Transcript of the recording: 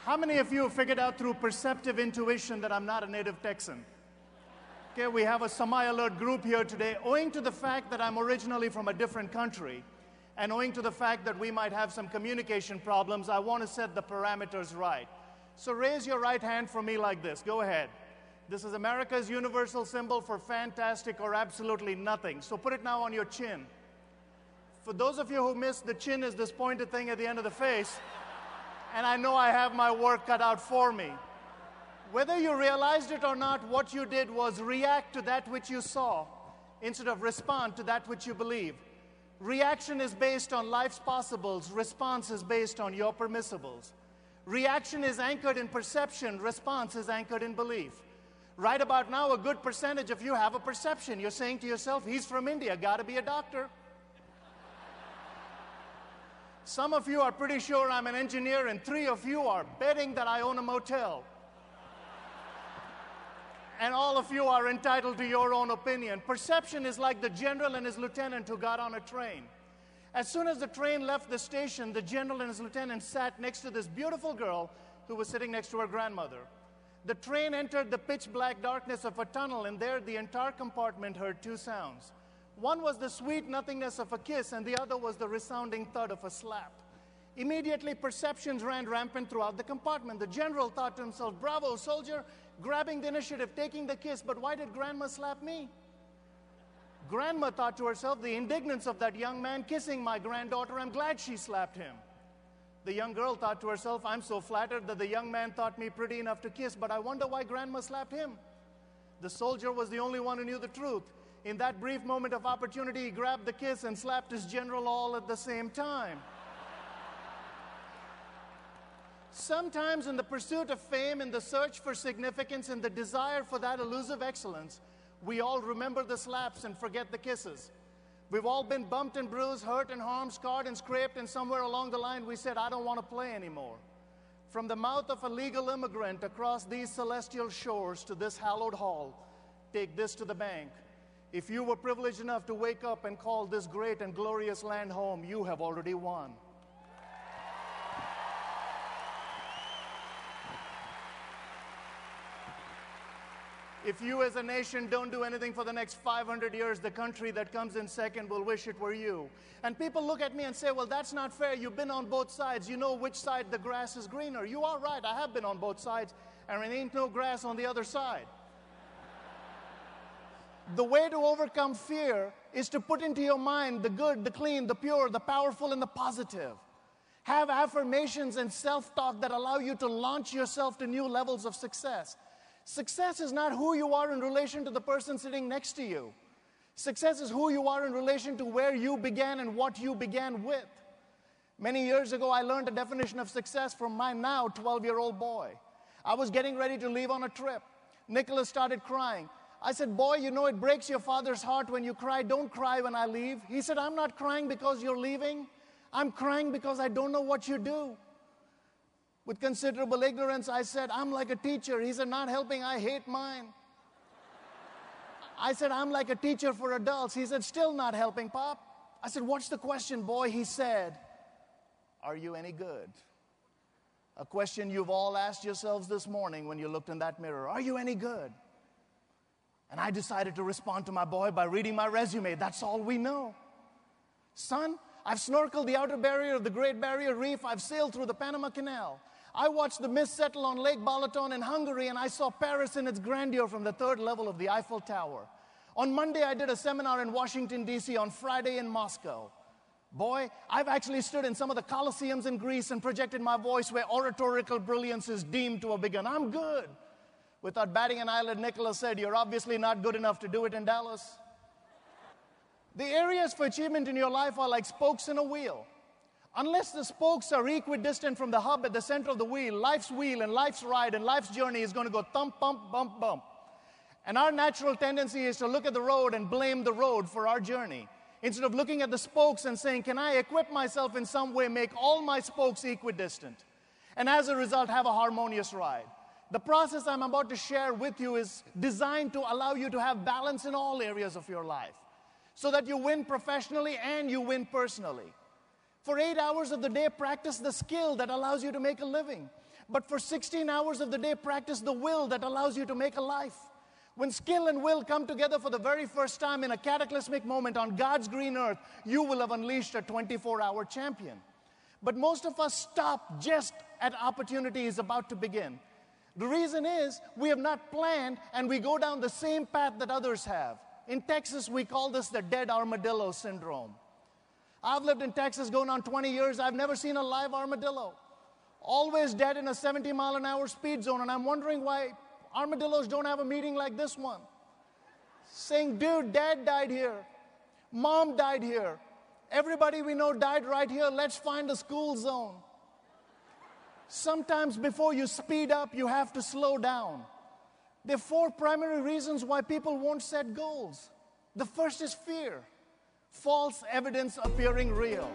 How many of you have figured out through perceptive intuition that I'm not a native Texan? Okay, we have a semi-alert group here today. Owing to the fact that I'm originally from a different country, and owing to the fact that we might have some communication problems, I want to set the parameters right. So raise your right hand for me like this. Go ahead. This is America's universal symbol for fantastic or absolutely nothing. So put it now on your chin. For those of you who missed, the chin is this pointed thing at the end of the face. And I know I have my work cut out for me. Whether you realized it or not, what you did was react to that which you saw instead of respond to that which you believe. Reaction is based on life's possibles. Response is based on your permissibles. Reaction is anchored in perception. Response is anchored in belief. Right about now, a good percentage of you have a perception. You're saying to yourself, he's from India, got to be a doctor. Some of you are pretty sure I'm an engineer, and 3 of you are betting that I own a motel. And all of you are entitled to your own opinion. Perception is like the general and his lieutenant who got on a train. As soon as the train left the station, the general and his lieutenant sat next to this beautiful girl who was sitting next to her grandmother. The train entered the pitch black darkness of a tunnel, and there the entire compartment heard 2 sounds. One was the sweet nothingness of a kiss, and the other was the resounding thud of a slap. Immediately, perceptions ran rampant throughout the compartment. The general thought to himself, bravo, soldier, grabbing the initiative, taking the kiss, but why did Grandma slap me? Grandma thought to herself, the indignance of that young man kissing my granddaughter, I'm glad she slapped him. The young girl thought to herself, I'm so flattered that the young man thought me pretty enough to kiss, but I wonder why Grandma slapped him. The soldier was the only one who knew the truth. In that brief moment of opportunity, he grabbed the kiss and slapped his general all at the same time. Sometimes in the pursuit of fame, in the search for significance, in the desire for that elusive excellence, we all remember the slaps and forget the kisses. We've all been bumped and bruised, hurt and harmed, scarred and scraped, and somewhere along the line we said, I don't want to play anymore. From the mouth of a legal immigrant across these celestial shores to this hallowed hall, take this to the bank. If you were privileged enough to wake up and call this great and glorious land home, you have already won. If you as a nation don't do anything for the next 500 years, the country that comes in second will wish it were you. And people look at me and say, well, that's not fair. You've been on both sides. You know which side the grass is greener. You are right. I have been on both sides, and there ain't no grass on the other side. The way to overcome fear is to put into your mind the good, the clean, the pure, the powerful, and the positive. Have affirmations and self-talk that allow you to launch yourself to new levels of success. Success is not who you are in relation to the person sitting next to you. Success is who you are in relation to where you began and what you began with. Many years ago, I learned a definition of success from my now 12-year-old boy. I was getting ready to leave on a trip. Nicholas started crying. I said, boy, you know it breaks your father's heart when you cry. Don't cry when I leave. He said, I'm not crying because you're leaving. I'm crying because I don't know what you do. With considerable ignorance, I said, I'm like a teacher. He said, not helping, I hate mine. I said, I'm like a teacher for adults. He said, still not helping, Pop. I said, what's the question, boy? He said, are you any good? A question you've all asked yourselves this morning when you looked in that mirror. Are you any good? And I decided to respond to my boy by reading my resume. That's all we know. Son, I've snorkeled the outer barrier of the Great Barrier Reef. I've sailed through the Panama Canal. I watched the mist settle on Lake Balaton in Hungary, and I saw Paris in its grandeur from the 3rd level of the Eiffel Tower. On Monday, I did a seminar in Washington, D.C. On Friday in Moscow. Boy, I've actually stood in some of the Colosseums in Greece and projected my voice where oratorical brilliance is deemed to have begun. I'm good. Without batting an eyelid, Nicholas said, you're obviously not good enough to do it in Dallas. The areas for achievement in your life are like spokes in a wheel. Unless the spokes are equidistant from the hub at the center of the wheel and life's ride and life's journey is going to go thump, bump, bump, bump. And our natural tendency is to look at the road and blame the road for our journey. Instead of looking at the spokes and saying, can I equip myself in some way, make all my spokes equidistant, and as a result have a harmonious ride. The process I'm about to share with you is designed to allow you to have balance in all areas of your life so that you win professionally and you win personally. For 8 hours of the day, practice the skill that allows you to make a living. But for 16 hours of the day, practice the will that allows you to make a life. When skill and will come together for the very first time in a cataclysmic moment on God's green earth, you will have unleashed a 24-hour champion. But most of us stop just at opportunity is about to begin. The reason is we have not planned and we go down the same path that others have. In Texas, we call this the dead armadillo syndrome. I've lived in Texas going on 20 years. I've never seen a live armadillo. Always dead in a 70-mile-an-hour speed zone, and I'm wondering why armadillos don't have a meeting like this one. Saying, dude, dad died here. Mom died here. Everybody we know died right here. Let's find a school zone. Sometimes before you speed up, you have to slow down. There are 4 primary reasons why people won't set goals. The first is fear. False evidence appearing real.